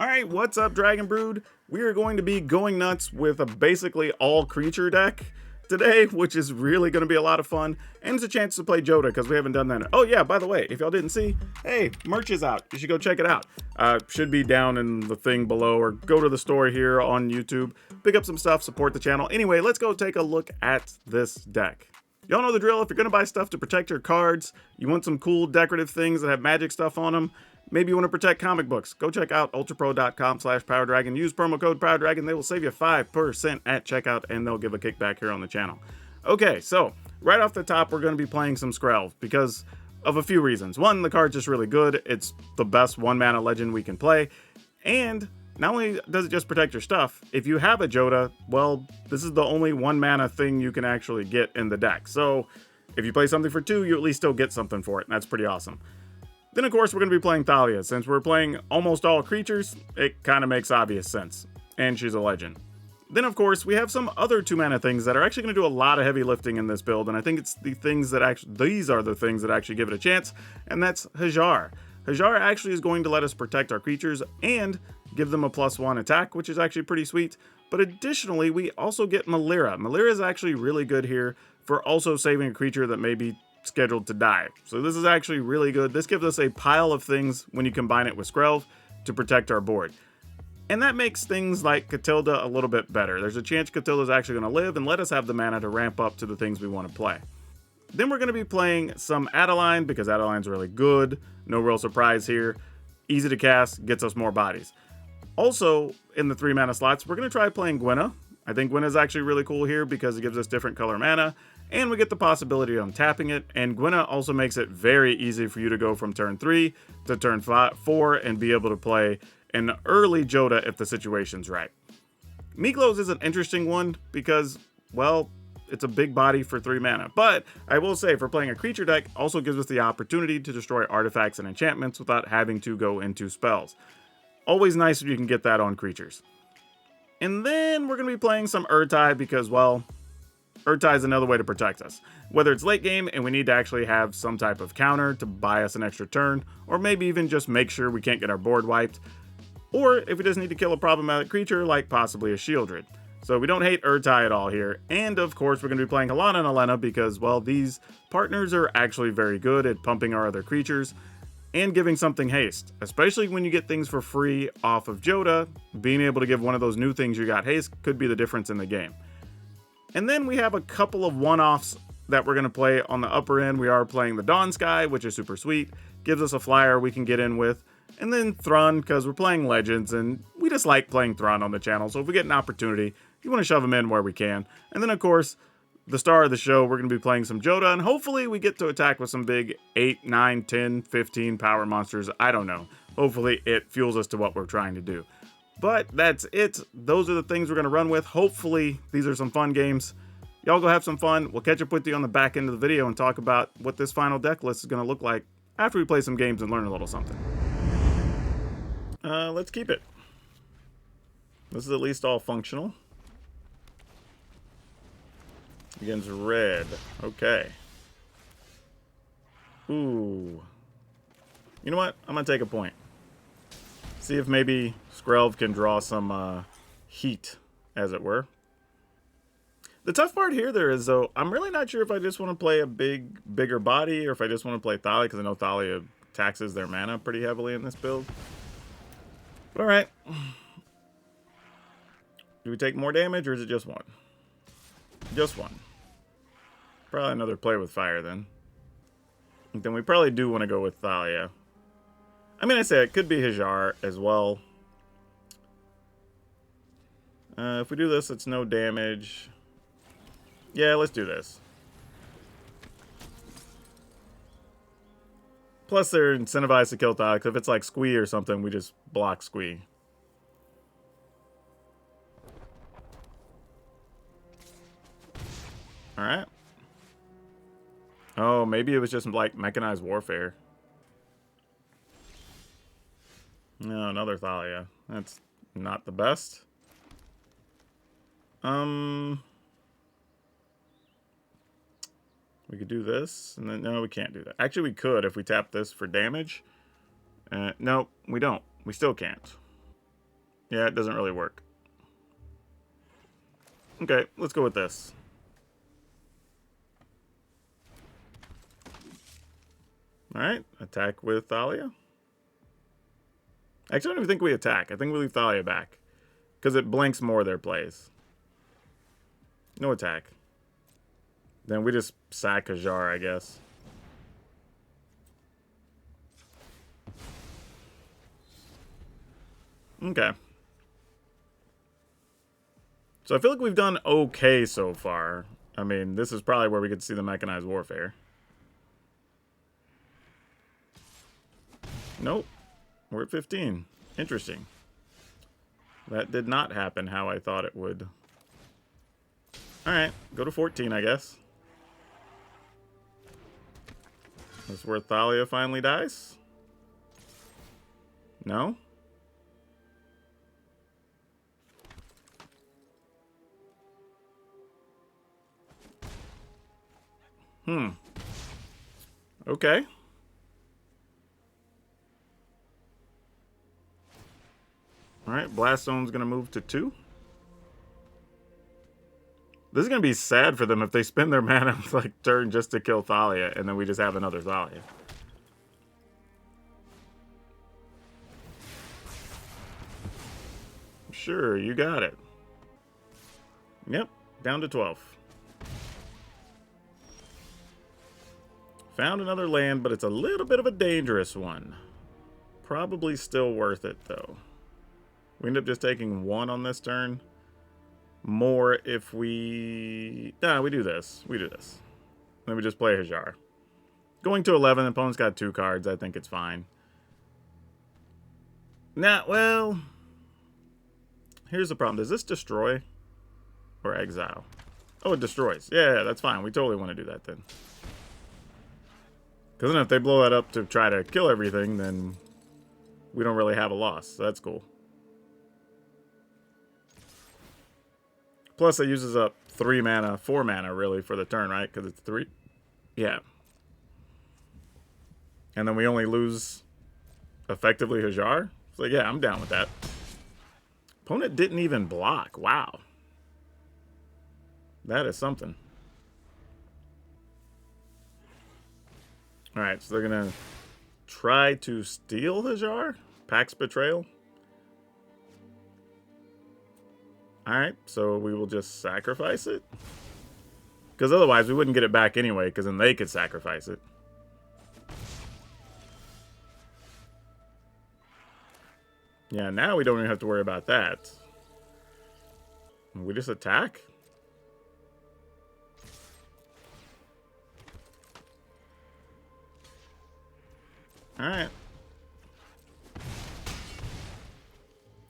Alright, what's up, Dragon Brood? We are going to be going nuts with a basically all creature deck today, which is really going to be a lot of fun, and it's a chance to play Jodah because we haven't done that. Oh yeah, by the way, if y'all didn't see, hey, merch is out. You should go check it out. Should be down in the thing below, or go to the store here on YouTube, pick up some stuff, support the channel. Anyway, let's go take a look at this deck. Y'all know the drill. If you're going to buy stuff to protect your cards, you want some cool decorative things that have magic stuff on them, maybe you want to protect comic books, go check out ultrapro.com/PowrDragn. Use promo code PowrDragn. They will save you 5% at checkout, and they'll give a kickback here on the channel. Okay, so right off the top, we're going to be playing some Skrelv because of a few reasons. One, the card's just really good. It's the best 1-mana legend we can play. And not only does it just protect your stuff, if you have a Jodah, well, this is the only 1-mana thing you can actually get in the deck. So if you play something for 2, you at least still get something for it, and that's pretty awesome. Then, of course, we're going to be playing Thalia. Since we're playing almost all creatures, it kind of makes obvious sense. And she's a legend. Then, of course, we have some other 2-mana things that are actually going to do a lot of heavy lifting in this build, and I think it's the things that actually, these are the things that actually give it a chance, and that's Hajar. Hajar actually is going to let us protect our creatures and give them a +1 attack, which is actually pretty sweet. But additionally, we also get Melira. Melira is actually really good here for also saving a creature that may be scheduled to die. So this is actually really good. This gives us a pile of things when you combine it with Skrelv to protect our board. And that makes things like Catilda a little bit better. There's a chance Catilda's actually going to live and let us have the mana to ramp up to the things we want to play. Then we're going to be playing some Adeline because Adeline's really good. No real surprise here. Easy to cast, gets us more bodies. Also, in the 3-mana slots, we're going to try playing Gwenna. I think Gwenna's actually really cool here because it gives us different color mana, and we get the possibility of tapping it, and Gwenna also makes it very easy for you to go from turn 3 to turn 4 and be able to play an early Jodah if the situation's right. Miklos is an interesting one because, well, it's a big body for 3 mana, but I will say for playing a creature deck also gives us the opportunity to destroy artifacts and enchantments without having to go into spells. Always nice if you can get that on creatures. And then we're going to be playing some Urtai because, well, Urtai is another way to protect us. Whether it's late game and we need to actually have some type of counter to buy us an extra turn, or maybe even just make sure we can't get our board wiped, or if we just need to kill a problematic creature like possibly a Shieldred. So we don't hate Urtai at all here. And of course we're going to be playing Halana and Elena because, well, these partners are actually very good at pumping our other creatures and giving something haste, especially when you get things for free off of Jodah. Being able to give one of those new things you got haste could be the difference in the game. And then we have a couple of one-offs that we're going to play on the upper end. We are playing the Dawn Sky, which is super sweet, gives us a flyer we can get in with, and then Thrun, because we're playing Legends, and we just like playing Thrun on the channel, so if we get an opportunity, you want to shove them in where we can. And then, of course, the star of the show, we're going to be playing some Jodah, and hopefully we get to attack with some big 8, 9, 10, 15 power monsters. I don't know. Hopefully it fuels us to what we're trying to do. But that's it. Those are the things we're going to run with. Hopefully these are some fun games. Y'all go have some fun. We'll catch up with you on the back end of the video and talk about what this final deck list is going to look like after we play some games and learn a little something. Let's keep it. This is at least all functional. Against red. Okay. Ooh. You know what? I'm going to take a point. See if maybe Skrelv can draw some heat, as it were. The tough part here there is, though, I'm really not sure if I just want to play a bigger body or if I just want to play Thalia, because I know Thalia taxes their mana pretty heavily in this build. But alright. Do we take more damage, or is it just one? Just one. Probably another play with fire, then. Then we probably do want to go with Thalia. I mean, I say it could be Hajar as well. If we do this, it's no damage. Yeah, let's do this. Plus, they're incentivized to kill Thalia, because if it's like Squee or something, we just block Squee. Alright. Oh, maybe it was just like mechanized warfare. No, another Thalia. That's not the best. We could do this, and then, no, we can't do that. Actually, we could if we tap this for damage. No, we don't. We still can't. Yeah, it doesn't really work. Okay, let's go with this. Alright, attack with Thalia. Actually, I don't even think we attack. I think we leave Thalia back. Because it blinks more their plays. No attack. Then we just sack Hajar, I guess. Okay. So I feel like we've done okay so far. I mean, this is probably where we could see the mechanized warfare. Nope. We're at 15. Interesting. That did not happen how I thought it would. Alright, go to 14, I guess. This is where Thalia finally dies? No? Okay. Alright, Blast Zone's gonna move to 2. This is gonna be sad for them if they spend their mana like turn just to kill Thalia, and then we just have another Thalia. Sure, you got it. Yep, down to 12. Found another land, but it's a little bit of a dangerous one. Probably still worth it, though. We end up just taking 1 on this turn. More if we... Nah, we do this. We do this. Then we just play Hajar. Going to 11, the opponent's got 2 cards. I think it's fine. Nah, well... Here's the problem. Does this destroy? Or exile? Oh, it destroys. Yeah, that's fine. We totally want to do that then. Because then if they blow that up to try to kill everything, then we don't really have a loss. So that's cool. Plus, it uses up 3 mana, 4 mana, really, for the turn, right? Because it's 3. Yeah. And then we only lose, effectively, Hajar. So, yeah, I'm down with that. Opponent didn't even block. Wow. That is something. Alright, so they're going to try to steal Hajar? Pax Betrayal? Alright, so we will just sacrifice it. Because otherwise we wouldn't get it back anyway, because then they could sacrifice it. Yeah, now we don't even have to worry about that. We just attack? Alright.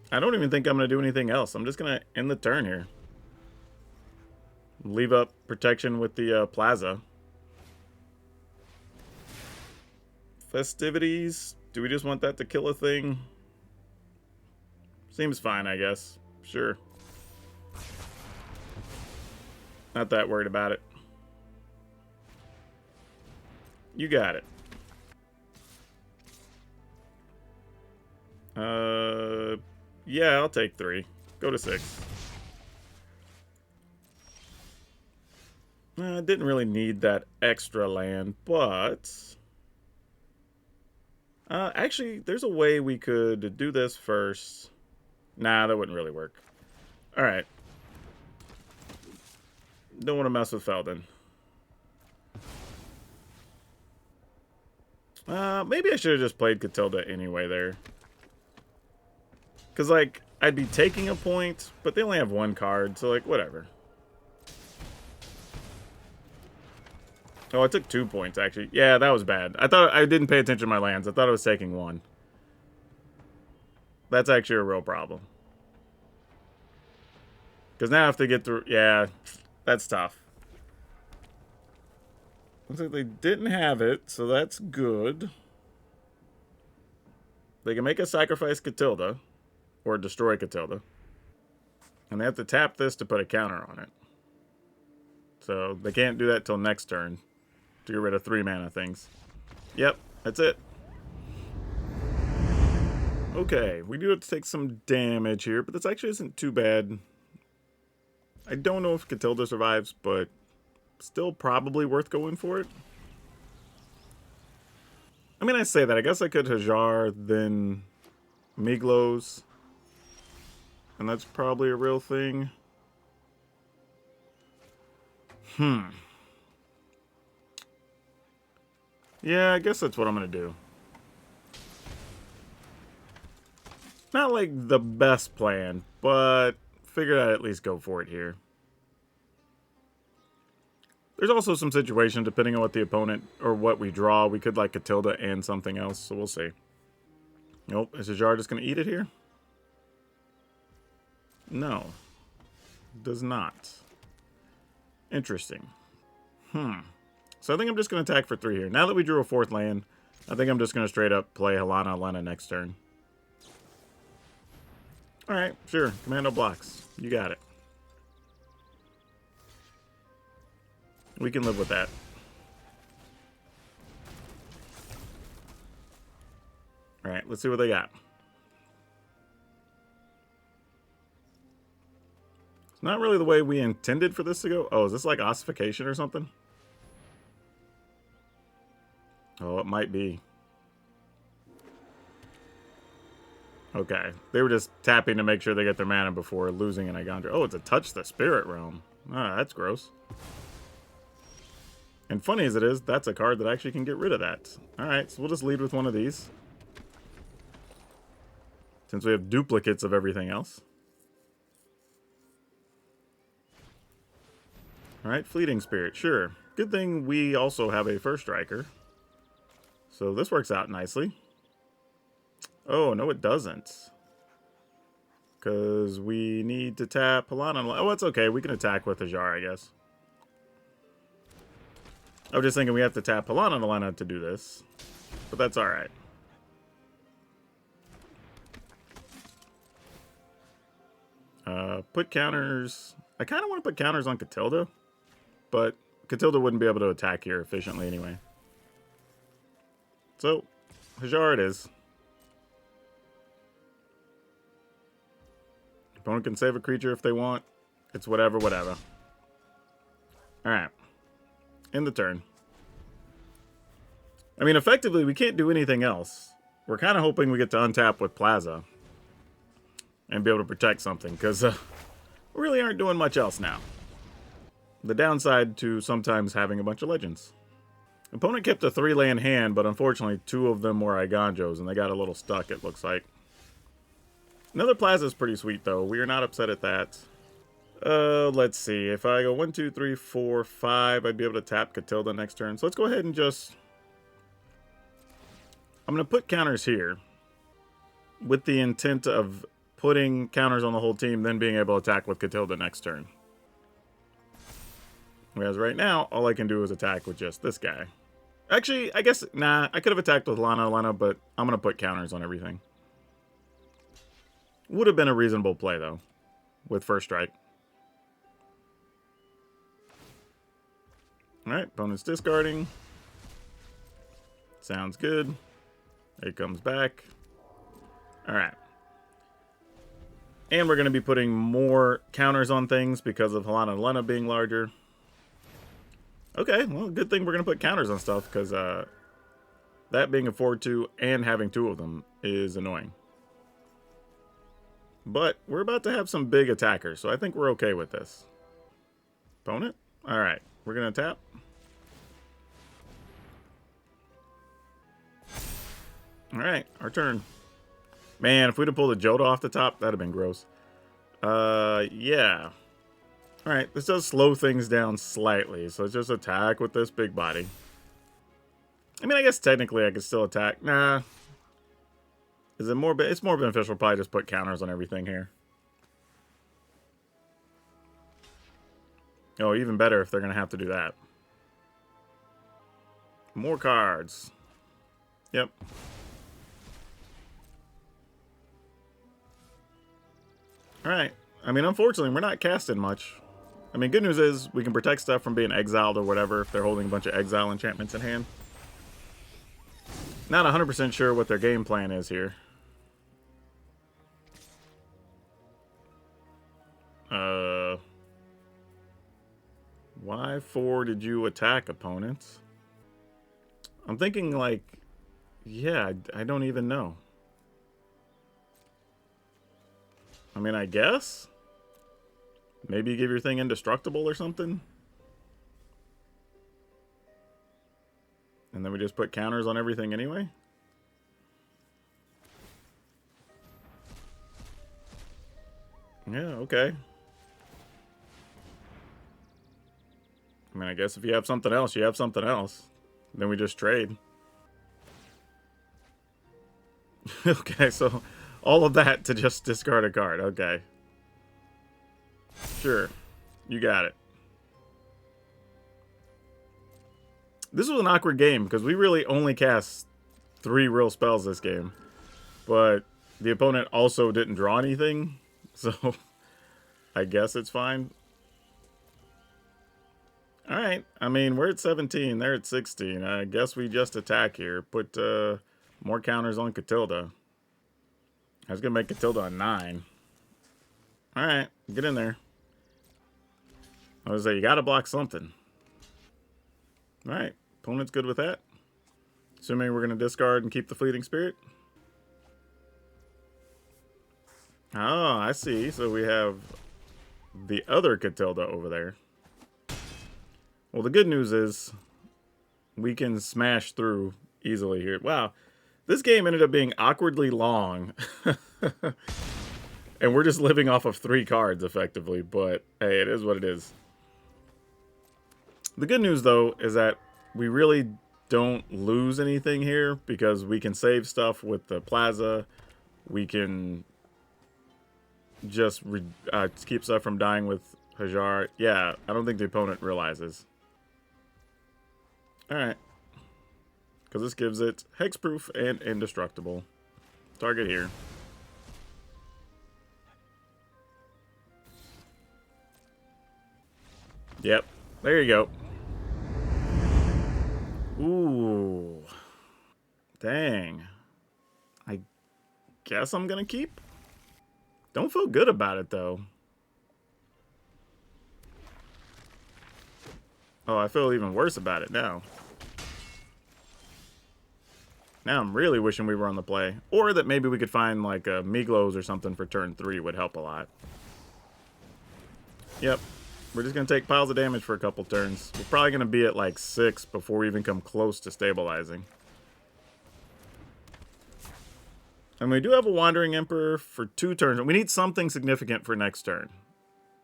I don't even think I'm going to do anything else. I'm just going to end the turn here. Leave up protection with the plaza. Festivities. Do we just want that to kill a thing? Seems fine, I guess. Sure. Not that worried about it. You got it. Yeah, I'll take 3. Go to 6. Didn't really need that extra land, but... actually, there's a way we could do this first. Nah, that wouldn't really work. Alright. Don't want to mess with Feldon. Maybe I should have just played Catilda anyway there. Because, like, I'd be taking a point, but they only have 1 card, so, like, whatever. Oh, I took 2 points, actually. Yeah, that was bad. I thought I didn't pay attention to my lands. I thought I was taking 1. That's actually a real problem. Because now if they get through... Yeah, that's tough. Looks like they didn't have it, so that's good. They can make a sacrifice Catilda. Or destroy Catilda. And they have to tap this to put a counter on it. So they can't do that till next turn. To get rid of 3 mana things. Yep, that's it. Okay, we do have to take some damage here, but this actually isn't too bad. I don't know if Catilda survives, but still probably worth going for it. I mean, I say that. I guess I could Hajar, then Miglos. And that's probably a real thing. Yeah, I guess that's what I'm going to do. Not like the best plan, but figured I'd at least go for it here. There's also some situation, depending on what the opponent, or what we draw, we could like Catilda and something else, so we'll see. Nope, is Hajar just going to eat it here? No. Does not. Interesting. So I think I'm just going to attack for 3 here. Now that we drew a 4th land, I think I'm just going to straight up play Helena next turn. Alright, sure. Commando blocks. You got it. We can live with that. Alright, let's see what they got. It's not really the way we intended for this to go. Oh, is this like ossification or something? Oh, it might be. Okay. They were just tapping to make sure they get their mana before losing an Igandra. Oh, it's a Touch the Spirit Realm. Ah, that's gross. And funny as it is, that's a card that actually can get rid of that. Alright, so we'll just lead with one of these. Since we have duplicates of everything else. Alright, Fleeting Spirit, sure. Good thing we also have a first striker. So this works out nicely. Oh, no it doesn't. Because we need to tap Helena. Oh, it's okay. We can attack with Hajar, I guess. I was just thinking we have to tap Helena to do this. But that's alright. Put counters. I kind of want to put counters on Catilda. But Catilda wouldn't be able to attack here efficiently anyway. So, Hajar it is. Opponent can save a creature if they want. It's whatever, whatever. Alright. End the turn. I mean, effectively, we can't do anything else. We're kind of hoping we get to untap with Plaza. And be able to protect something, because we really aren't doing much else now. The downside to sometimes having a bunch of legends. Opponent kept a 3-land hand, but unfortunately 2 of them were Igandros, and they got a little stuck, it looks like. Another Plaza is pretty sweet, though. We are not upset at that. Let's see. If I go 1, 2, 3, 4, 5, I'd be able to tap Catilda next turn. So let's go ahead and just... I'm going to put counters here. With the intent of putting counters on the whole team, then being able to attack with Catilda next turn. Whereas right now, all I can do is attack with just this guy. Actually, I guess, nah, I could have attacked with Lana, but I'm going to put counters on everything. Would have been a reasonable play, though, with first strike. Alright, opponent's discarding. Sounds good. It comes back. Alright. And we're going to be putting more counters on things because of Helena being larger. Okay, well, good thing we're going to put counters on stuff, because that being a 4-2 and having 2 of them is annoying. But we're about to have some big attackers, so I think we're okay with this. Opponent? Alright, we're going to tap. Alright, our turn. Man, if we'd have pulled a Jodah off the top, that'd have been gross. Yeah. Alright, this does slow things down slightly, so let's just attack with this big body. I mean, I guess technically I could still attack. Nah. Is it more... It's more beneficial to probably just put counters on everything here. Oh, even better if they're going to have to do that. More cards. Yep. Alright. I mean, unfortunately, we're not casting much. I mean, good news is we can protect stuff from being exiled or whatever if they're holding a bunch of exile enchantments in hand. Not 100% sure what their game plan is here. Why for did you attack, opponents? I'm thinking like, yeah, I don't even know. I mean, I guess? Maybe you give your thing indestructible or something? And then we just put counters on everything anyway? Yeah, okay. I mean, I guess if you have something else, you have something else. Then we just trade. Okay, so all of that to just discard a card. Okay. Sure. You got it. This was an awkward game because we really only cast 3 real spells this game. But the opponent also didn't draw anything. So I guess it's fine. Alright. I mean, we're at 17. They're at 16. I guess we just attack here. Put more counters on Catilda. I was going to make Catilda a 9. Alright. Get in there. I was like, you got to block something. Alright. Opponent's good with that. Assuming we're going to discard and keep the Fleeting Spirit. Oh, I see. So we have the other Catilda over there. Well, the good news is we can smash through easily here. Wow. This game ended up being awkwardly long. And we're just living off of 3 cards, effectively. But, hey, it is what it is. The good news, though, is that we really don't lose anything here because we can save stuff with the Plaza. We can just keep stuff from dying with Hajar. Yeah, I don't think the opponent realizes. Alright. Because this gives it hexproof and indestructible. Target here. Yep. There you go. Ooh. Dang. I guess I'm going to keep. Don't feel good about it, though. Oh, I feel even worse about it now. Now I'm really wishing we were on the play. Or that maybe we could find, like, a Miglos or something for turn 3 would help a lot. Yep. We're just going to take piles of damage for a couple turns. We're probably going to be at, like, 6 before we even come close to stabilizing. And we do have a Wandering Emperor for 2 turns. We need something significant for next turn.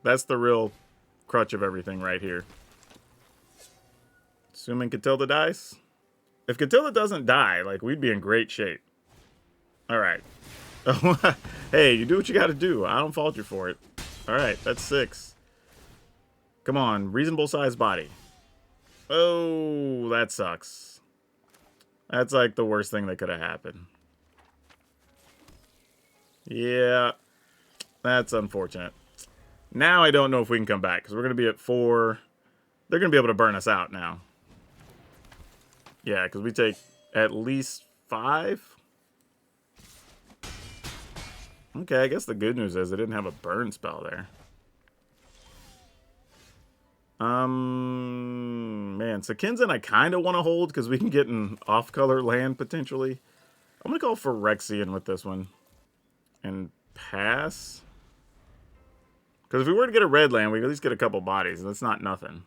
That's the real crutch of everything right here. Assuming Catilda dies. If Catilda doesn't die, like, we'd be in great shape. Alright. Hey, you do what you gotta do. I don't fault you for it. Alright, that's 6. Come on, reasonable sized body. Oh, that sucks. That's like the worst thing that could have happened. Yeah, that's unfortunate. Now I don't know if we can come back, because we're going to be at 4. They're going to be able to burn us out now. Yeah, because we take at least 5. Okay, I guess the good news is they didn't have a burn spell there. Man, so Kinzen I kind of want to hold because we can get an off-color land potentially. I'm going to call Phyrexia with this one. And pass. Because if we were to get a red land, we at least get a couple bodies, and that's not nothing.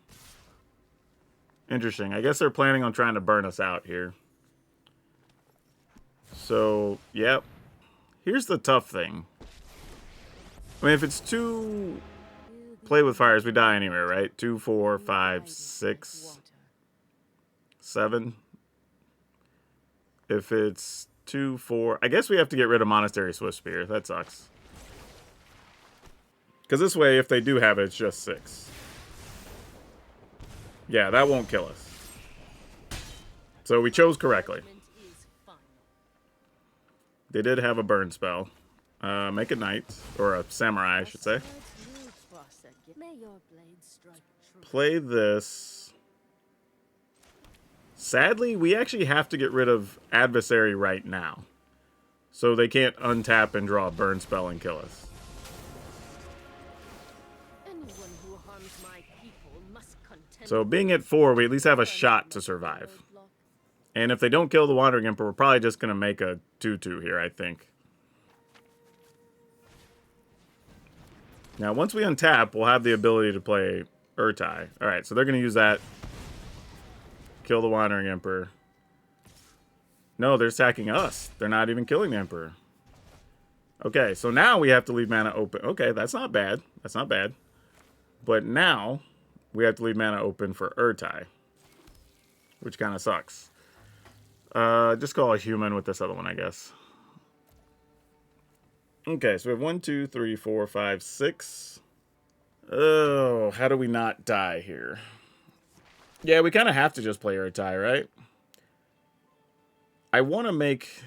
Interesting. I guess they're planning on trying to burn us out here. So, yep. Here's the tough thing. I mean, if it's 2 play with fires, we die anyway, right? 2, 4, 5, 6, 7. If it's 2, 4... I guess we have to get rid of Monastery Swiftspear. That sucks. Because this way, if they do have it, it's just 6. Yeah, that won't kill us. So we chose correctly. They did have a burn spell. Make a knight. Or a samurai, I should say. Play this. Sadly, we actually have to get rid of Adversary right now. So they can't untap and draw a burn spell and kill us. So being at 4, we at least have a shot to survive. And if they don't kill the Wandering Emperor, we're probably just going to make a 2-2 here, I think. Now, once we untap, we'll have the ability to play Urtai. Alright, so they're going to use that. Kill the Wandering Emperor. No, they're attacking us. They're not even killing the Emperor. Okay, so now we have to leave mana open. Okay, that's not bad. That's not bad. But now, we have to leave mana open for Urtai. Which kind of sucks. Just call a human with this other one, I guess. Okay, so we have 1, 2, 3, 4, 5, 6. Oh, how do we not die here? Yeah, we kind of have to just play Urtai, right? I want to make...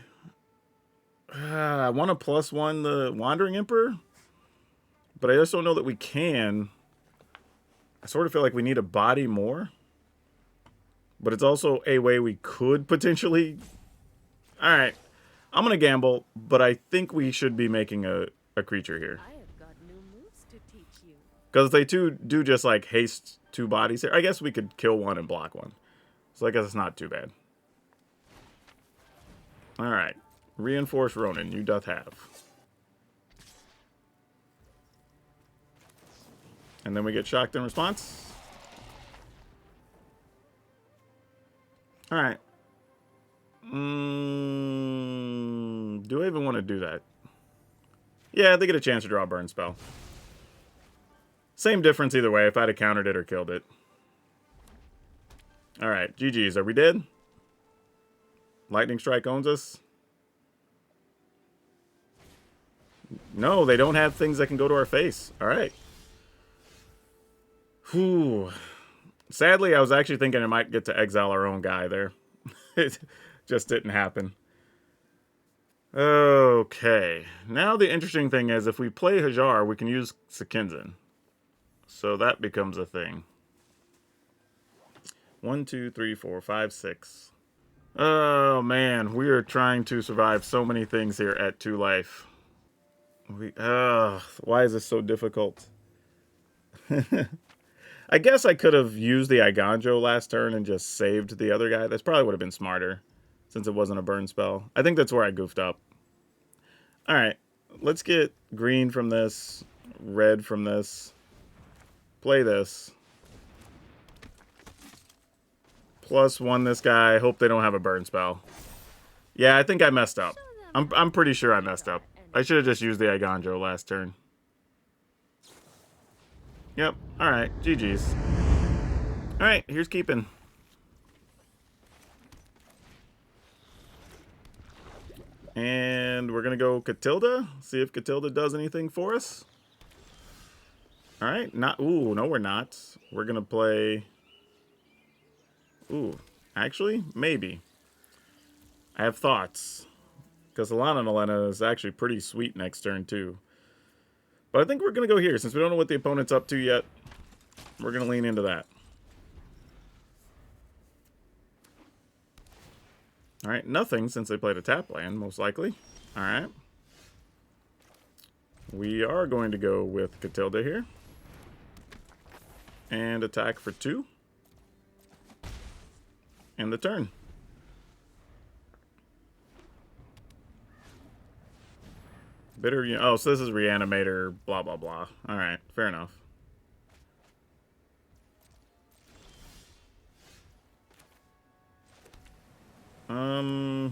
I want to +1 the Wandering Emperor. But I just don't know that we can. I sort of feel like we need a body more. But it's also a way we could potentially... Alright. I'm going to gamble, but I think we should be making a creature here. Because if they do just like haste 2 bodies here, I guess we could kill 1 and block 1. So I guess it's not too bad. Alright. Reinforce Ronin, you doth have. And then we get shocked in response. Alright. Do I even want to do that? Yeah, they get a chance to draw a burn spell. Same difference either way if I'd have countered it or killed it. Alright, GG's. Are we dead? Lightning Strike owns us? No, they don't have things that can go to our face. Alright. Whew. Sadly, I was actually thinking I might get to exile our own guy there. It just didn't happen. Okay. Now the interesting thing is if we play Hajar, we can use Sekinzin. So that becomes a thing. 1, 2, 3, 4, 5, 6. Oh man, we are trying to survive so many things here at 2 life. Why is this so difficult? I guess I could have used the Iganjo last turn and just saved the other guy. That's probably would have been smarter, since it wasn't a burn spell. I think that's where I goofed up. Alright, let's get green from this, red from this. Play this. +1 this guy. Hope they don't have a burn spell. Yeah, I think I messed up. I'm pretty sure I messed up. I should have just used the Iganjo last turn. Yep. Alright. GG's. Alright, here's keeping. And we're going to go Catilda. See if Catilda does anything for us. Alright. Ooh, no we're not. We're going to play... Ooh. Actually, maybe. I have thoughts. Because Alana Nalena is actually pretty sweet next turn, too. But I think we're going to go here. Since we don't know what the opponent's up to yet, we're going to lean into that. Alright, nothing since they played a tap land, most likely. Alright. We are going to go with Catilda here. And attack for 2. And the turn. Bitter, oh, so this is Reanimator, blah, blah, blah. Alright, fair enough.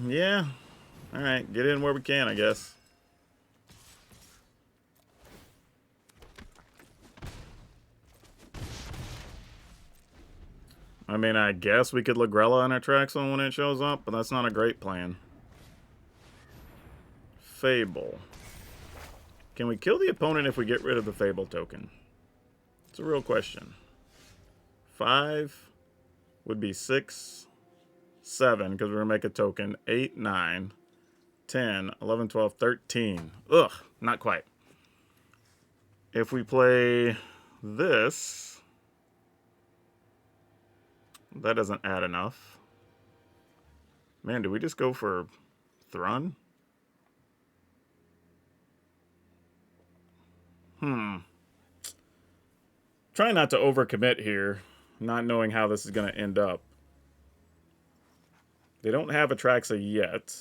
Yeah. Alright, get in where we can, I guess. I mean, I guess we could Lagrella on our Traxxon when it shows up, but that's not a great plan. Fable. Can we kill the opponent if we get rid of the Fable token? It's a real question. 5 would be 6, 7, because we're going to make a token. 8, 9, 10, 11, 12, 13. Ugh, not quite. If we play this, that doesn't add enough. Man, do we just go for Thrun? Try not to overcommit here. not knowing how this is going to end up. They don't have Atraxa yet.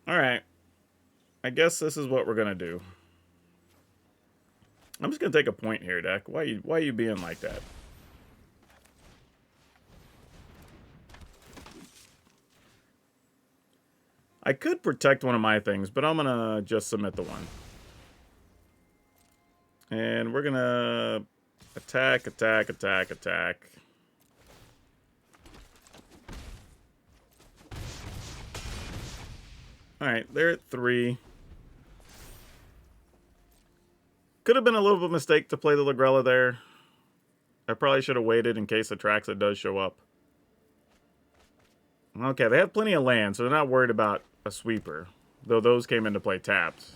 Alright. I guess this is what we're going to do. I'm just going to take a point here, deck. Why are you being like that? I could protect one of my things, but I'm going to just submit the one. And we're going to attack, attack, attack, attack. Alright, they're at 3. Could have been a little bit of a mistake to play the Lagrella there. I probably should have waited in case Atraxa does show up. Okay, they have plenty of land, so they're not worried about a sweeper. Though those came into play tapped.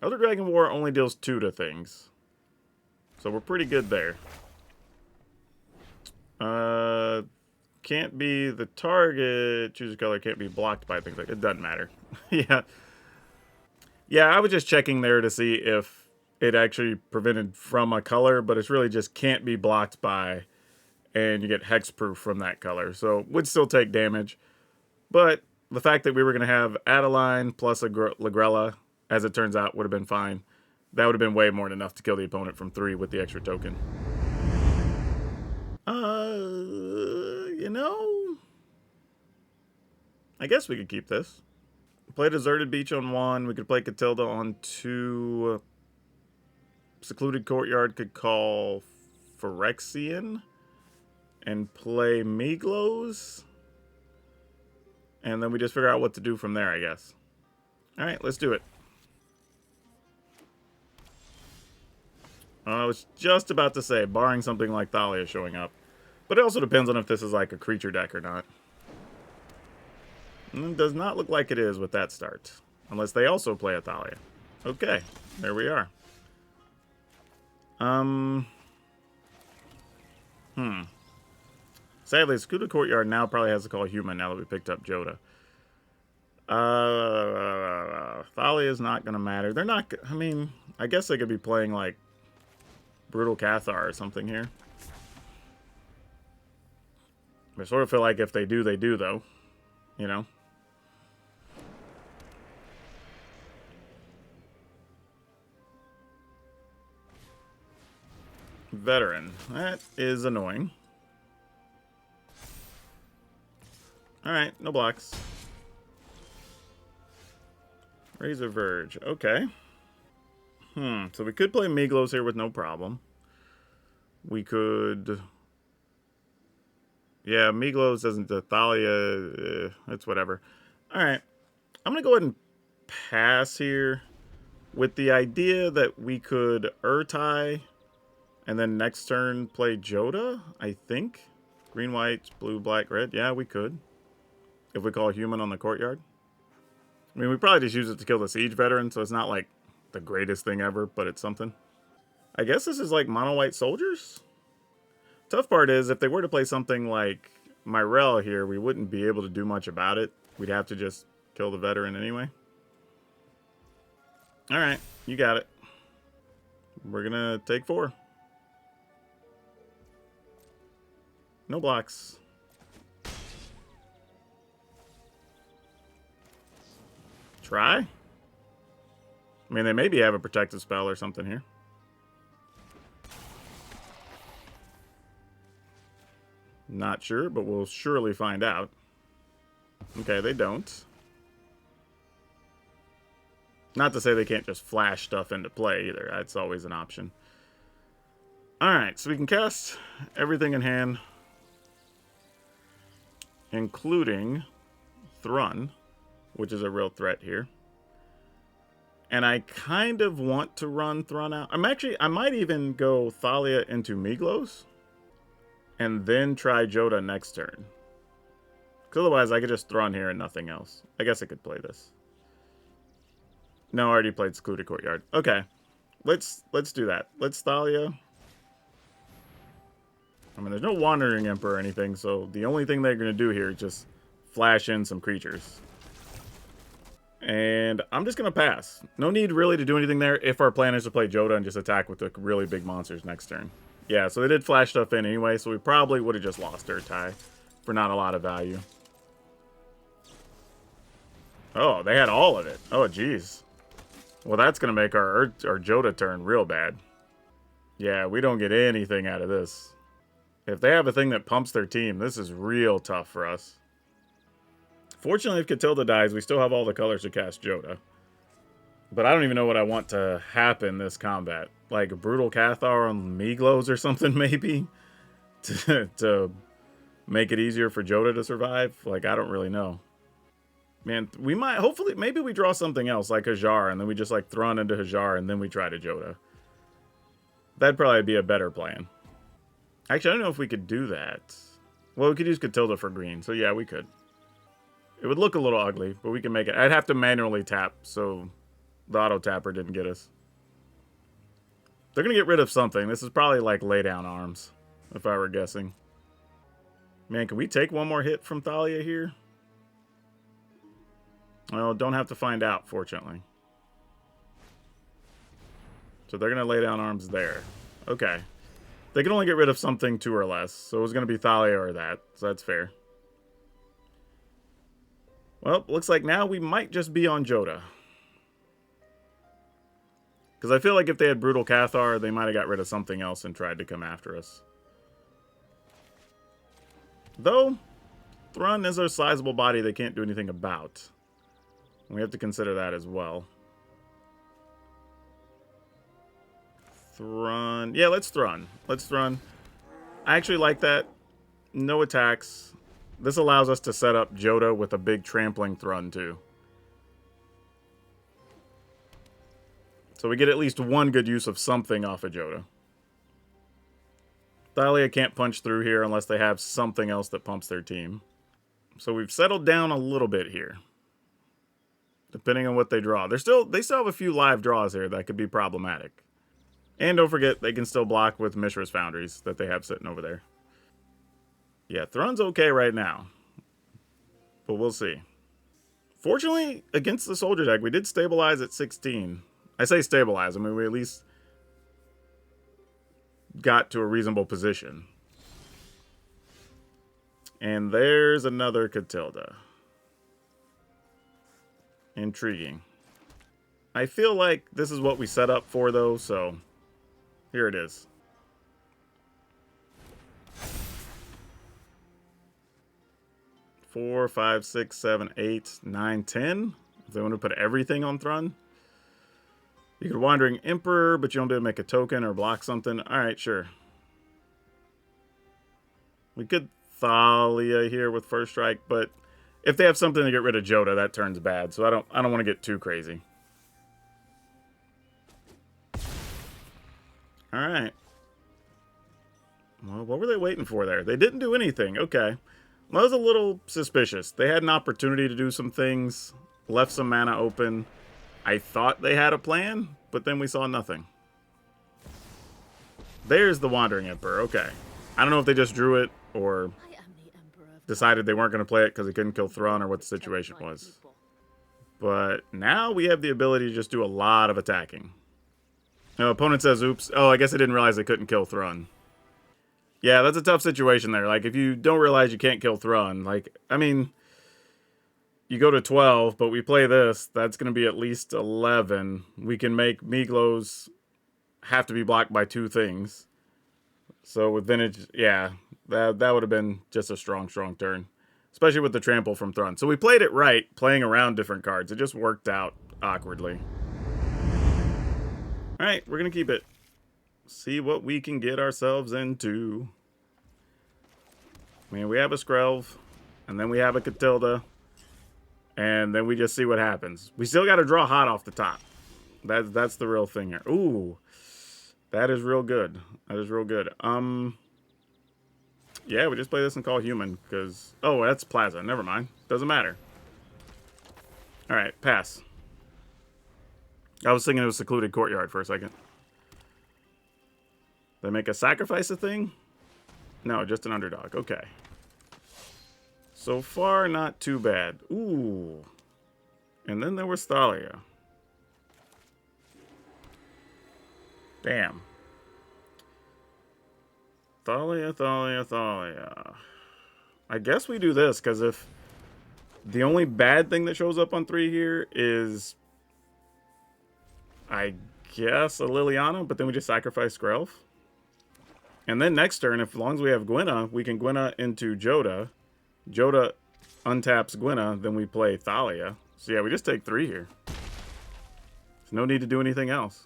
Elder Dragon War only deals 2 to things. So we're pretty good there. Can't be the target. Choose a color. Can't be blocked by things like it. Doesn't matter. Yeah. Yeah, I was just checking there to see if it actually prevented from a color, but it's really just can't be blocked by, and you get hexproof from that color. So would still take damage. But the fact that we were going to have Adeline plus a Lagrella, as it turns out, would have been fine. That would have been way more than enough to kill the opponent from 3 with the extra token. You know, I guess we could keep this. Play Deserted Beach on 1. We could play Catilda on 2. Secluded Courtyard could call Phyrexian. And play Miglos. And then we just figure out what to do from there, I guess. Alright, let's do it. I was just about to say, barring something like Thalia showing up. But it also depends on if this is like a creature deck or not. And it does not look like it is with that start. Unless they also play a Thalia. Okay, there we are. Sadly, Secluded Courtyard now probably has to call human now that we picked up Jodah. Thalia is not going to matter. They're not... I mean, I guess they could be playing like Brutal Cathar or something here. I sort of feel like if they do, though. You know? Veteran. That is annoying. Alright, no blocks. Razor Verge. Okay. So we could play Miglos here with no problem. We could... Yeah, Miglos doesn't... Thalia... it's whatever. Alright. I'm going to go ahead and pass here with the idea that we could Urtai and then next turn play Jodah, I think. Green, white, blue, black, red. Yeah, we could. If we call human on the courtyard. I mean, we probably just use it to kill the siege veteran, so it's not like the greatest thing ever, but it's something. I guess this is like mono white soldiers? Tough part is, if they were to play something like Myrel here, we wouldn't be able to do much about it. We'd have to just kill the veteran anyway. Alright, you got it. We're gonna take 4. No blocks. Try? I mean, they maybe have a protective spell or something here. Not sure, but we'll surely find out. Okay, they don't. Not to say they can't just flash stuff into play either. That's always an option. Alright, so we can cast everything in hand, including Thrun, which is a real threat here. And I kind of want to run Thrun out. I might even go Thalia into Miglos and then try Jodah next turn. Because otherwise I could just Thrun here and nothing else. I guess I could play this. No, I already played Secluded Courtyard. Okay. Let's do that. Let's Thalia. I mean, there's no Wandering Emperor or anything, so the only thing they're going to do here is just flash in some creatures. And I'm just going to pass. No need really to do anything there if our plan is to play Jodah and just attack with the really big monsters next turn. Yeah, so they did flash stuff in anyway, so we probably would have just lost our tie for not a lot of value. Oh, they had all of it. Oh, geez. Well, that's going to make our Jodah turn real bad. Yeah, we don't get anything out of this. If they have a thing that pumps their team, this is real tough for us. Fortunately, if Catilda dies, we still have all the colors to cast Jodah. But I don't even know what I want to happen this combat. Like a Brutal Cathar on Meaglows or something, maybe? to make it easier for Jodah to survive? Like, I don't really know. Man, we might, hopefully, maybe we draw something else, like Hajar, and then we just, like, Thron into Hajar, and then we try to Jodah. That'd probably be a better plan. Actually, I don't know if we could do that. Well, we could use Catilda for green, so yeah, we could. It would look a little ugly, but we can make it. I'd have to manually tap, so the auto tapper didn't get us. They're going to get rid of something. This is probably like lay down arms, if I were guessing. Man, can we take one more hit from Thalia here? Well, don't have to find out, fortunately. So they're going to lay down arms there. Okay. They can only get rid of something 2 or less, so it was going to be Thalia or that, so that's fair. Well, looks like now we might just be on Jodah. Because I feel like if they had Brutal Cathar, they might have got rid of something else and tried to come after us. Though, Thron is a sizable body they can't do anything about. We have to consider that as well. Thron. Yeah, let's Thron. Let's Thron. I actually like that. No attacks. This allows us to set up Jodah with a big trampling Thron too. So we get at least one good use of something off of Jodah. Thalia can't punch through here unless they have something else that pumps their team. So we've settled down a little bit here. Depending on what they draw. They still have a few live draws here that could be problematic. And don't forget, they can still block with Mishra's Foundries that they have sitting over there. Yeah, Thron's okay right now. But we'll see. Fortunately, against the Soldier deck, we did stabilize at 16. I say stabilize, I mean, we at least got to a reasonable position. And there's another Catilda. Intriguing. I feel like this is what we set up for, though, so here it is. Four, 5, 6, 7, 8, 9, 10. If they want to put everything on Thron. You could Wandering Emperor, but you don't be able to make a token or block something. Alright, sure. We could Thalia here with First Strike, but if they have something to get rid of Jodah, that turns bad. So I don't want to get too crazy. Alright. Well, what were they waiting for there? They didn't do anything. Okay. Well, that was a little suspicious. They had an opportunity to do some things, left some mana open. I thought they had a plan, but then we saw nothing. There's the Wandering Emperor. Okay. I don't know if they just drew it or decided they weren't going to play it because they couldn't kill Thron or what the situation was. But now we have the ability to just do a lot of attacking. No, opponent says, oops. Oh, I guess I didn't realize they couldn't kill Thron. Yeah, that's a tough situation there. Like, if you don't realize you can't kill Thron, like, I mean, you go to 12, but we play this, that's going to be at least 11. We can make Meaglows have to be blocked by 2 things. So with Vintage, yeah, that would have been just a strong turn. Especially with the trample from Thron. So we played it right, playing around different cards. It just worked out awkwardly. Alright, we're going to keep it. See what we can get ourselves into. I mean, we have a Skrelv, and then we have a Catilda, and then we just see what happens. We still got to draw hot off the top. That's the real thing here. Ooh, that is real good. That is real good. Yeah, we just play this and call human, because... Oh, that's Plaza. Never mind. Doesn't matter. Alright, pass. I was thinking it was Secluded Courtyard for a second. They make a sacrifice a thing? No, just an underdog. Okay. So far, not too bad. Ooh. And then there was Thalia. Damn. Thalia, Thalia, Thalia. I guess we do this, because if the only bad thing that shows up on 3 here is, I guess, a Liliana, but then we just sacrifice Skrelv. And then next turn, as long as we have Gwenna, we can Gwenna into Jodah. Jodah untaps Gwenna, then we play Thalia. So yeah, we just take 3 here. There's no need to do anything else.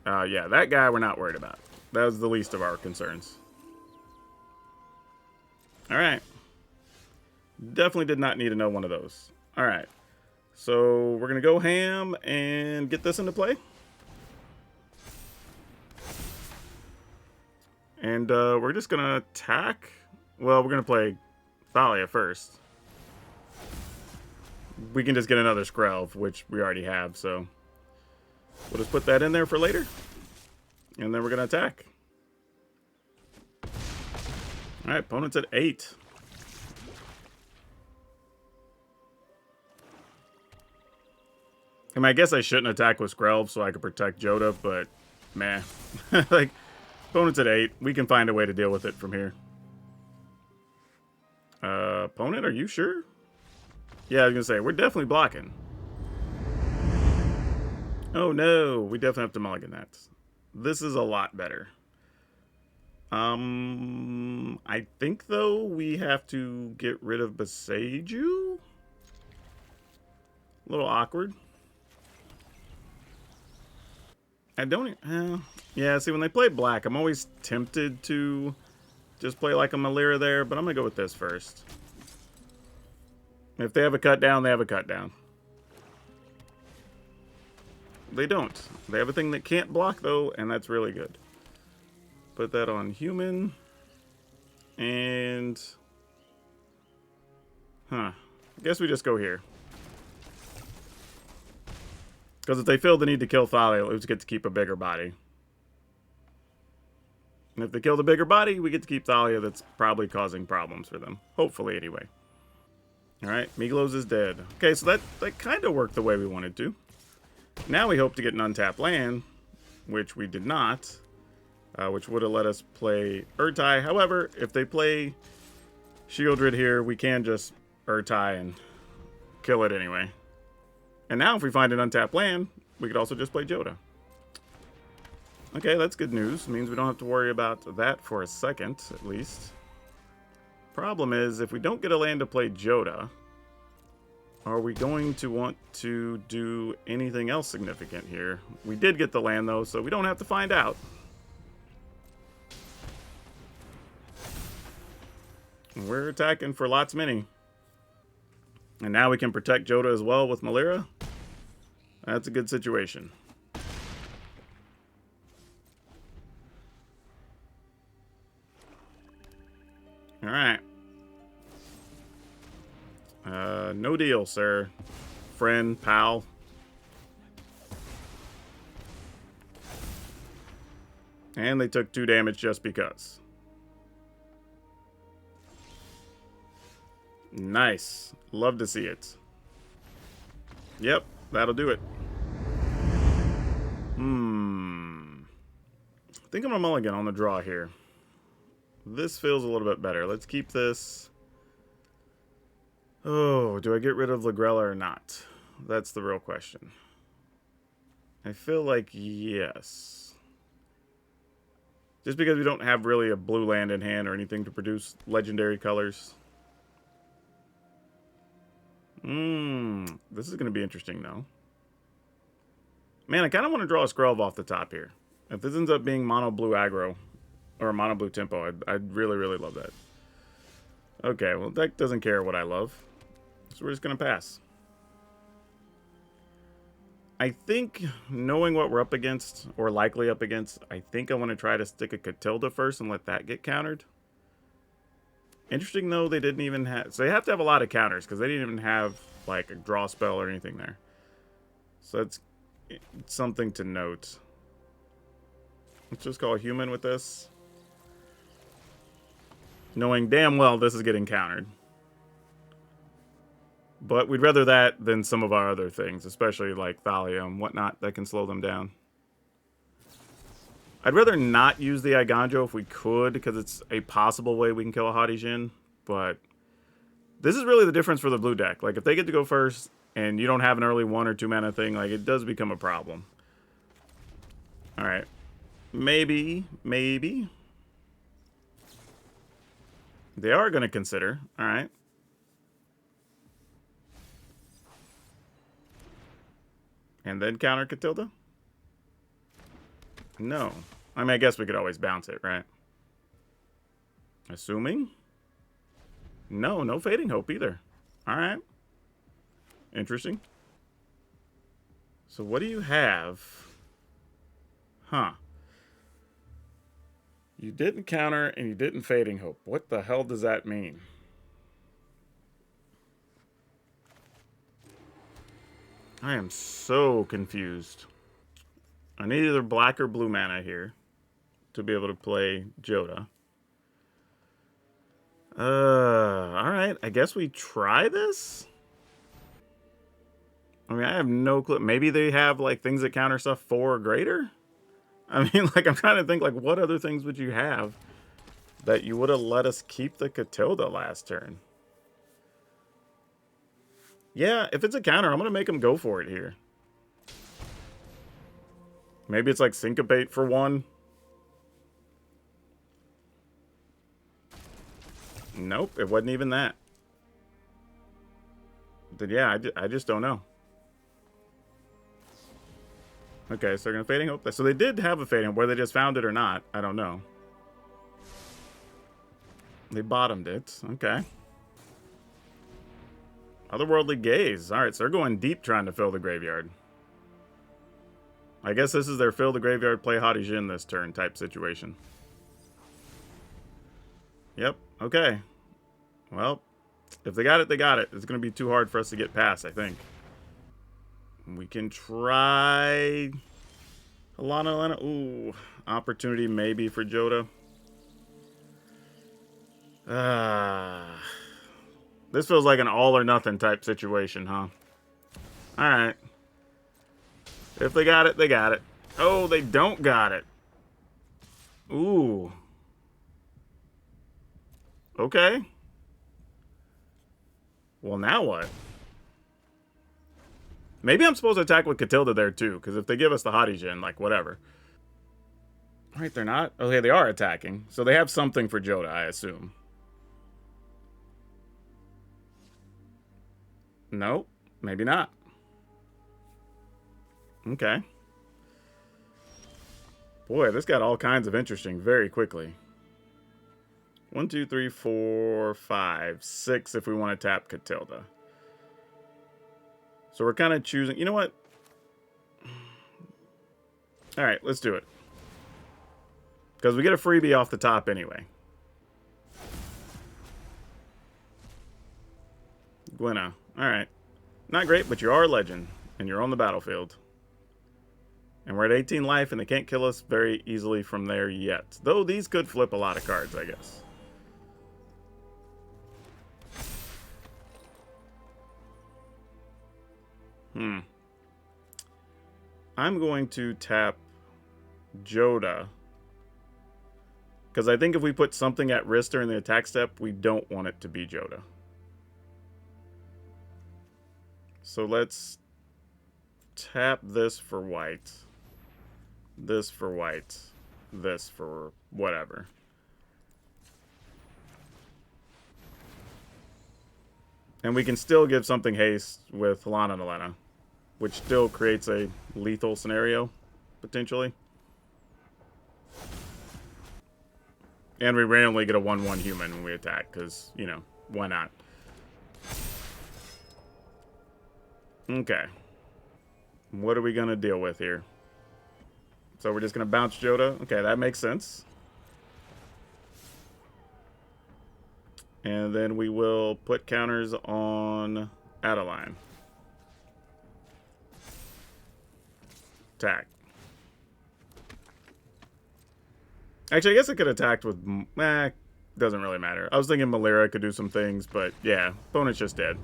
Yeah, that guy we're not worried about. That was the least of our concerns. Alright. Definitely did not need to know one of those. Alright. So we're going to go ham and get this into play. And we're just going to attack. Well, we're going to play Thalia first. We can just get another Skrelv, which we already have, so we'll just put that in there for later. And then we're going to attack. Alright, opponent's at 8. I mean, I guess I shouldn't attack with Skrelv so I could protect Jodah, but meh. Like, opponent's at 8. We can find a way to deal with it from here. Opponent, are you sure? Yeah, I was going to say, we're definitely blocking. Oh no, we definitely have to mulligan that. This is a lot better. I think, though, we have to get rid of Boseiju. A little awkward. I don't... yeah, see, when they play black, I'm always tempted to just play like a Malira there, but I'm going to go with this first. If they have a cut down, they have a cut down. They don't. They have a thing that can't block, though, and that's really good. Put that on human. And... I guess we just go here. Because if they feel the need to kill Thalia, we just get to keep a bigger body. And if they kill the bigger body, we get to keep Thalia. That's probably causing problems for them. Hopefully, anyway. Alright, Miglos is dead. Okay, so that kind of worked the way we wanted to. Now we hope to get an untapped land, which we did not. Which would have let us play Urtai. However, if they play Shieldred here, we can just Urtai and kill it anyway. And now if we find an untapped land, we could also just play Jodah. Okay, that's good news. Means we don't have to worry about that for a second, at least. Problem is, if we don't get a land to play Jodah, are we going to want to do anything else significant here? We did get the land, though, so we don't have to find out. We're attacking for lots many. And now we can protect Jodah as well with Malira. That's a good situation. Alright. No deal, sir. Friend, pal. And they took 2 damage just because. Nice. Love to see it. Yep, that'll do it. I think I'm gonna mulligan on the draw here. This feels a little bit better. Let's keep this. Oh, do I get rid of Lagrella or not? That's the real question. I feel like yes. Just because we don't have really a blue land in hand or anything to produce legendary colors. This is going to be interesting, though. Man, I kind of want to draw a Skrelv off the top here. If this ends up being mono blue aggro, or mono blue tempo, I'd really, really love that. Okay, well, deck doesn't care what I love. So we're just going to pass. I think, knowing what we're up against, or likely up against, I think I want to try to stick a Catilda first and let that get countered. Interesting, though, they didn't even have... So they have to have a lot of counters, because they didn't even have, like, a draw spell or anything there. So that's something to note. Let's just call a human with this. Knowing damn well this is getting countered. But we'd rather that than some of our other things, especially like Thalia and whatnot that can slow them down. I'd rather not use the Iganjo if we could, because it's a possible way we can kill a Haughty Djinn, but this is really the difference for the blue deck. Like, if they get to go first and you don't have an early 1 or 2 mana thing, like, it does become a problem. Alright. Maybe. They are going to consider. Alright. And then counter Catilda? No. I mean, I guess we could always bounce it, right? Assuming? No, no Fading Hope either. Alright. Interesting. So what do you have? Huh. You didn't counter and you didn't Fading Hope. What the hell does that mean? I am so confused. I need either black or blue mana here to be able to play Jodah. Alright. I guess we try this? I mean, I have no clue. Maybe they have, like, things that counter stuff 4 or greater? I mean, like, I'm trying to think, like, what other things would you have that you would have let us keep the Catilda last turn? Yeah, if it's a counter, I'm going to make them go for it here. Maybe it's like Syncopate for 1. Nope, it wasn't even that. Then yeah, I just don't know. Okay, so they're going to Fading Hope. So they did have a Fading Hope. Whether they just found it or not, I don't know. They bottomed it. Okay. Otherworldly Gaze. Alright, so they're going deep trying to fill the graveyard. I guess this is their fill the graveyard, play Haughty Djinn this turn type situation. Yep, okay. Well, if they got it, they got it. It's going to be too hard for us to get past, I think. We can try Alana. Ooh, opportunity maybe for Jodah. This feels like an all or nothing type situation, huh? Alright. If they got it, they got it. Oh, they don't got it. Ooh. Okay. Well, now what? Maybe I'm supposed to attack with Catilda there, too, because if they give us the Haughty Djinn, like, whatever. Alright, they're not. Okay, they are attacking. So they have something for Jodah, I assume. Nope. Maybe not. Okay. Boy, this got all kinds of interesting very quickly. 1, 2, 3, 4, 5, 6 if we want to tap Catilda. So we're kind of choosing... You know what? Alright, let's do it. Because we get a freebie off the top anyway. Gwenna. Alright. Not great, but you are a legend. And you're on the battlefield. And we're at 18 life, and they can't kill us very easily from there yet. Though these could flip a lot of cards, I guess. I'm going to tap Jodah. Because I think if we put something at risk during the attack step, we don't want it to be Jodah. So let's tap this for white. This for white. This for whatever. And we can still give something haste with Lana and Elena, which still creates a lethal scenario, potentially. And we randomly get a 1/1 human when we attack, because, you know, why not? Okay. What are we going to deal with here? So we're just going to bounce Jodah? Okay, that makes sense. And then we will put counters on Adeline. Attack. Actually, I guess it could attack with... doesn't really matter. I was thinking Malira could do some things, but yeah, opponent's just dead.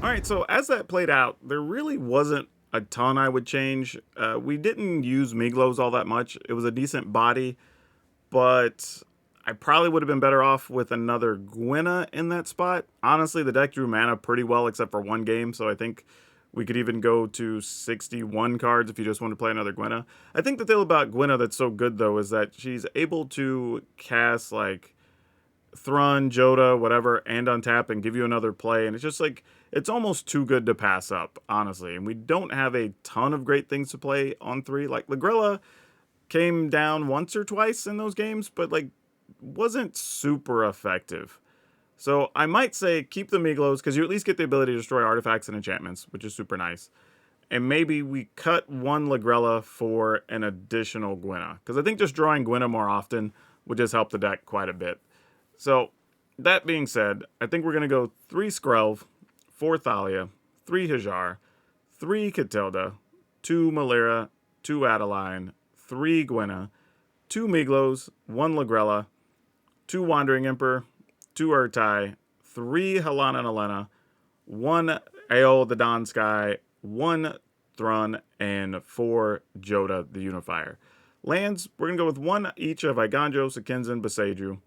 All right, so as that played out, there really wasn't a ton I would change. We didn't use Miglos all that much. It was a decent body, but I probably would have been better off with another Gwenna in that spot. Honestly, the deck drew mana pretty well except for one game, so I think we could even go to 61 cards if you just want to play another Gwenna. I think the thing about Gwenna that's so good, though, is that she's able to cast, like, Thrun, Jodah, whatever, and untap and give you another play, and it's just like, it's almost too good to pass up, honestly. And we don't have a ton of great things to play on 3. Like, Lagrilla came down once or twice in those games, but, like, wasn't super effective. So I might say keep the Miglos, because you at least get the ability to destroy artifacts and enchantments, which is super nice. And maybe we cut one Lagrilla for an additional Gwenna, because I think just drawing Gwenna more often would just help the deck quite a bit. So, that being said, I think we're going to go 3 Skrelv, 4 Thalia, 3 Hajar, 3 Catilda, 2 Malira, 2 Adeline, 3 Gwenna, 2 Miglos, 1 Lagrella, 2 Wandering Emperor, 2 Urtai, 3 Helana and Elena, 1 Aeol the Dawn Sky, 1 Thrun, and 4 Jodah the Unifier. Lands, we're going to go with 1 each of Iganjo, Sakinzan, Boseiju,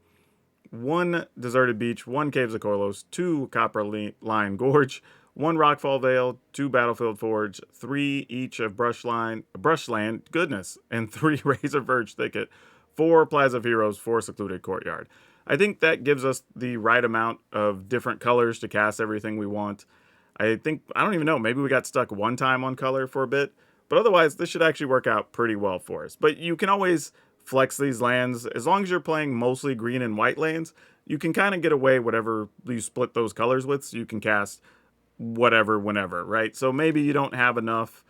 1 Deserted Beach, 1 Caves of Koilos, 2 Copper Line Gorge, 1 Rockfall Vale, 2 Battlefield Forge, 3 each of Brushland, goodness, and 3 Razor Verge Thicket, 4 Plaza of Heroes, 4 Secluded Courtyard. I think that gives us the right amount of different colors to cast everything we want. I don't even know, maybe we got stuck one time on color for a bit, but otherwise this should actually work out pretty well for us. But you can always flex these lands. As long as you're playing mostly green and white lands, you can kind of get away whatever you split those colors with, so you can cast whatever whenever, right? So maybe you don't have enough,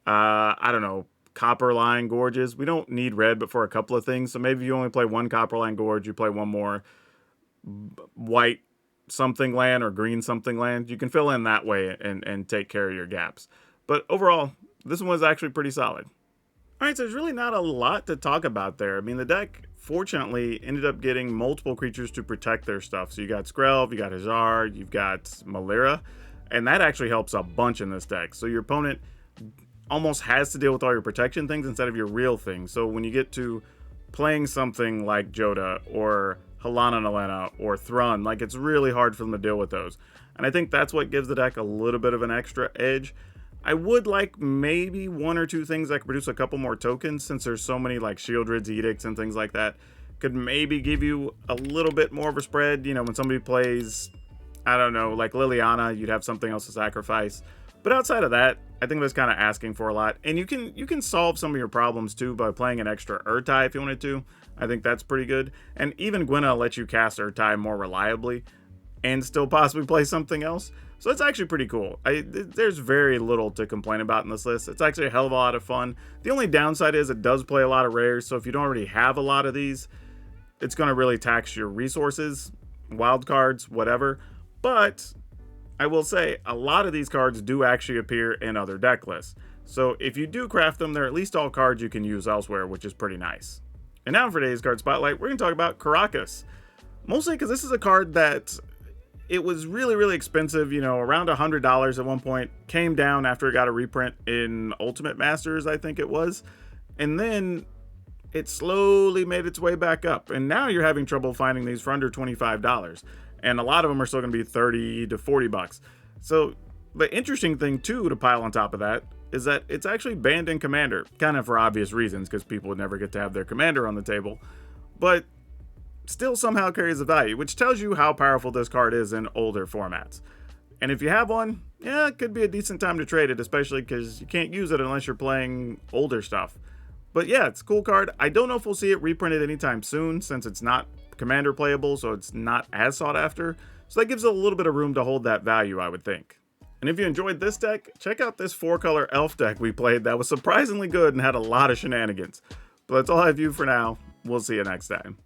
I don't know, Copper Line Gorges. We don't need red, but for a couple of things. So maybe you only play 1 Copper Line Gorge, you play 1 more white something land or green something land. You can fill in that way and take care of your gaps. But overall, this one was actually pretty solid. Alright, so there's really not a lot to talk about there. I mean, the deck, fortunately, ended up getting multiple creatures to protect their stuff. So you got Skrelv, you got Hajar, you've got Malira, and that actually helps a bunch in this deck. So your opponent almost has to deal with all your protection things instead of your real things. So when you get to playing something like Jodah or Helana and Elena or Thrun, like, it's really hard for them to deal with those. And I think that's what gives the deck a little bit of an extra edge. I would like maybe 1 or 2 things that could produce a couple more tokens, since there's so many like Shieldred's Edicts and things like that. Could maybe give you a little bit more of a spread. You know, when somebody plays, I don't know, like Liliana, you'd have something else to sacrifice. But outside of that, I think that's kind of asking for a lot. And you can solve some of your problems too by playing an extra Urtai if you wanted to. I think that's pretty good. And even Gwenna lets you cast Urtai more reliably and still possibly play something else. So it's actually pretty cool. There's very little to complain about in this list. It's actually a hell of a lot of fun. The only downside is it does play a lot of rares, so if you don't already have a lot of these, it's going to really tax your resources, wild cards, whatever. But I will say, a lot of these cards do actually appear in other deck lists. So if you do craft them, they're at least all cards you can use elsewhere, which is pretty nice. And now for today's card spotlight, we're going to talk about Karakas. Mostly because this is a card that it was really, really expensive, you know, around $100 at one point, came down after it got a reprint in Ultimate Masters, I think it was. And then it slowly made its way back up. And now you're having trouble finding these for under $25. And a lot of them are still going to be 30 to 40 bucks. So the interesting thing too to pile on top of that is that it's actually banned in Commander, kind of for obvious reasons, because people would never get to have their Commander on the table. But still somehow carries a value, which tells you how powerful this card is in older formats. And if you have one, yeah, it could be a decent time to trade it, especially because you can't use it unless you're playing older stuff. But yeah, it's a cool card. I don't know if we'll see it reprinted anytime soon, since it's not Commander playable, so it's not as sought after. So that gives it a little bit of room to hold that value, I would think. And if you enjoyed this deck, check out this 4-color elf deck we played that was surprisingly good and had a lot of shenanigans. But that's all I have for you for now. We'll see you next time.